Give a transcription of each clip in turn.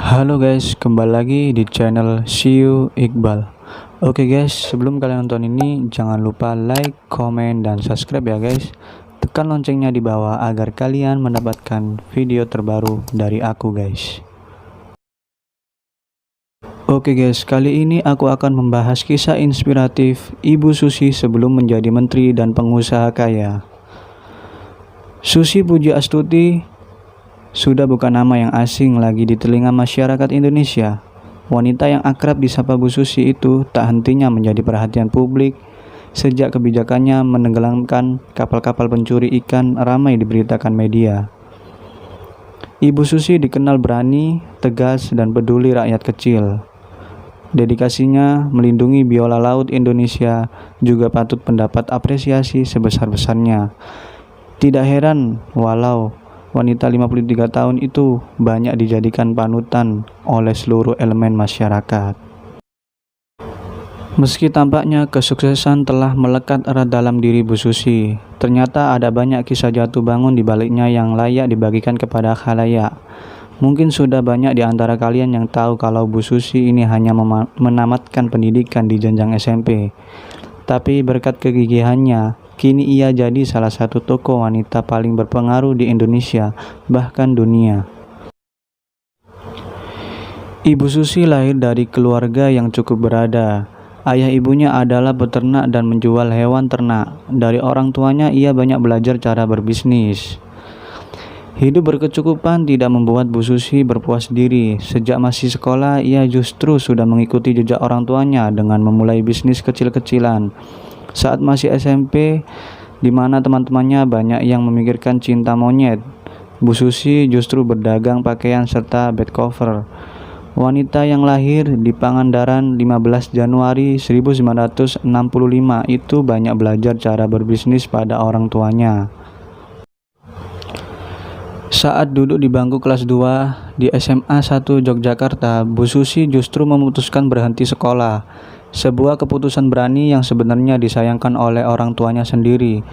Halo guys, kembali lagi di channel Siu Iqbal. Oke guys, sebelum kalian nonton ini jangan lupa like, komen, dan subscribe ya guys. Tekan loncengnya di bawah agar kalian mendapatkan video terbaru dari aku guys. Oke guys, kali ini aku akan membahas kisah inspiratif Ibu Susi sebelum menjadi menteri dan pengusaha kaya. Susi Pujiastuti sudah bukan nama yang asing lagi di telinga masyarakat Indonesia. Wanita yang akrab disapa Bu Susi itu tak hentinya menjadi perhatian publik sejak kebijakannya menenggelamkan kapal-kapal pencuri ikan ramai diberitakan media. Ibu Susi dikenal berani, tegas, dan peduli rakyat kecil. Dedikasinya melindungi biola laut Indonesia juga patut mendapat apresiasi sebesar-besarnya. Tidak heran walau wanita 53 tahun itu banyak dijadikan panutan oleh seluruh elemen masyarakat. Meski tampaknya kesuksesan telah melekat erat dalam diri Bu Susi, ternyata ada banyak kisah jatuh bangun di baliknya yang layak dibagikan kepada khalayak. Mungkin sudah banyak di antara kalian yang tahu kalau Bu Susi ini hanya menamatkan pendidikan di jenjang SMP. Tapi berkat kegigihannya, kini ia jadi salah satu tokoh wanita paling berpengaruh di Indonesia, bahkan dunia. Ibu Susi lahir dari keluarga yang cukup berada. Ayah ibunya adalah peternak dan menjual hewan ternak. Dari orang tuanya ia banyak belajar cara berbisnis. Hidup berkecukupan tidak membuat Bu Susi berpuas diri. Sejak masih sekolah, ia justru sudah mengikuti jejak orang tuanya dengan memulai bisnis kecil-kecilan. Saat masih SMP, di mana teman-temannya banyak yang memikirkan cinta monyet, Bu Susi justru berdagang pakaian serta bed cover. Wanita yang lahir di Pangandaran 15 Januari 1965 itu banyak belajar cara berbisnis pada orang tuanya. Saat duduk di bangku kelas 2 di SMA 1 Yogyakarta, Bu Susi justru memutuskan berhenti sekolah. Sebuah keputusan berani yang sebenarnya disayangkan oleh orang tuanya sendiri.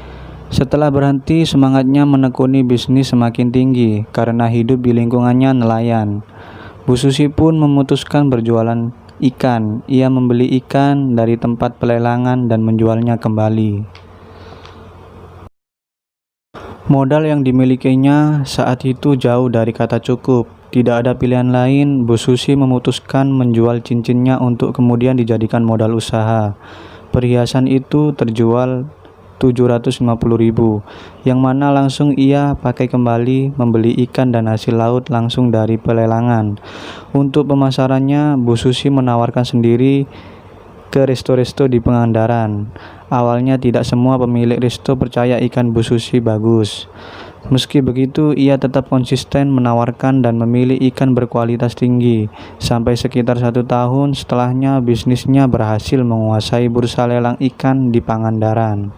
Setelah berhenti, semangatnya menekuni bisnis semakin tinggi karena hidup di lingkungannya nelayan. Bu Susi pun memutuskan berjualan ikan. Ia membeli ikan dari tempat pelelangan dan menjualnya kembali. Modal yang dimilikinya saat itu jauh dari kata cukup. Tidak ada pilihan lain, Bu Susi memutuskan menjual cincinnya untuk kemudian dijadikan modal usaha. Perhiasan itu terjual 750.000, yang mana langsung ia pakai kembali membeli ikan dan hasil laut langsung dari pelelangan. Untuk pemasarannya, Bu Susi menawarkan sendiri ke resto-resto di Pangandaran. Awalnya tidak semua pemilik resto percaya ikan Bu Susi bagus. Meski begitu, ia tetap konsisten menawarkan dan memilih ikan berkualitas tinggi. Sampai sekitar 1 tahun setelahnya, bisnisnya berhasil menguasai bursa lelang ikan di Pangandaran.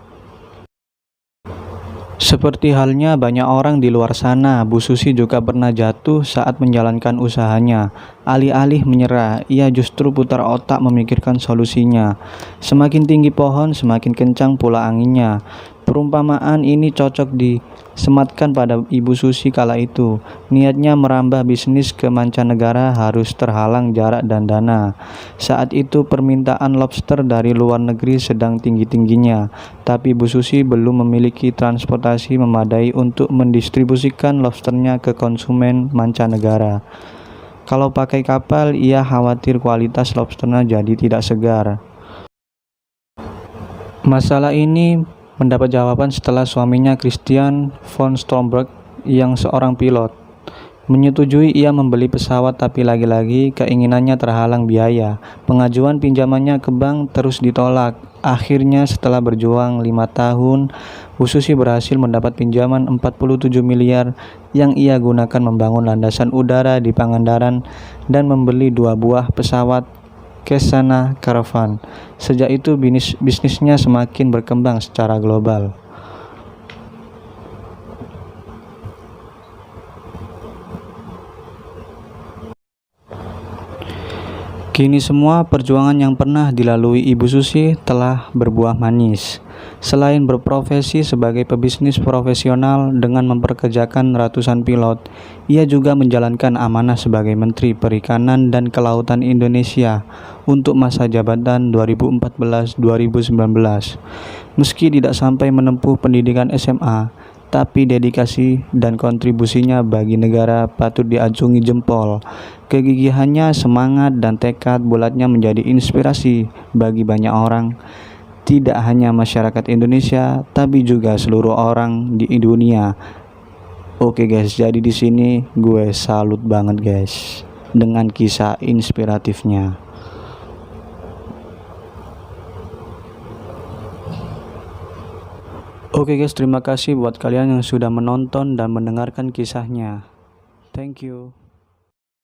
Seperti halnya banyak orang di luar sana, Bu Susi juga pernah jatuh saat menjalankan usahanya. Alih-alih menyerah, ia justru putar otak memikirkan solusinya. Semakin tinggi pohon, semakin kencang pula anginnya. Perumpamaan ini cocok disematkan pada Ibu Susi kala itu. Niatnya merambah bisnis ke mancanegara harus terhalang jarak dan dana. Saat itu permintaan lobster dari luar negeri sedang tinggi-tingginya, tapi Bu Susi belum memiliki transportasi memadai untuk mendistribusikan lobsternya ke konsumen mancanegara. Kalau pakai kapal, ia khawatir kualitas lobsternya jadi tidak segar. Masalah ini mendapat jawaban setelah suaminya Christian von Stromberg yang seorang pilot menyetujui ia membeli pesawat, tapi lagi-lagi keinginannya terhalang biaya. Pengajuan pinjamannya ke bank terus ditolak. Akhirnya setelah berjuang 5 tahun, Bu Susi berhasil mendapat pinjaman 47 miliar yang ia gunakan membangun landasan udara di Pangandaran dan membeli 2 buah pesawat Cessna Caravan. Sejak itu bisnisnya semakin berkembang secara global. Kini semua perjuangan yang pernah dilalui Ibu Susi telah berbuah manis. Selain berprofesi sebagai pebisnis profesional dengan memperkerjakan ratusan pilot, ia juga menjalankan amanah sebagai Menteri Perikanan dan Kelautan Indonesia untuk masa jabatan 2014-2019. Meski tidak sampai menempuh pendidikan SMA, tapi dedikasi dan kontribusinya bagi negara patut diacungi jempol. Kegigihannya, semangat, dan tekad bulatnya menjadi inspirasi bagi banyak orang, tidak hanya masyarakat Indonesia, tapi juga seluruh orang di dunia. Oke guys, jadi di sini gue salut banget guys dengan kisah inspiratifnya. Oke guys, terima kasih buat kalian yang sudah menonton dan mendengarkan kisahnya. Thank you.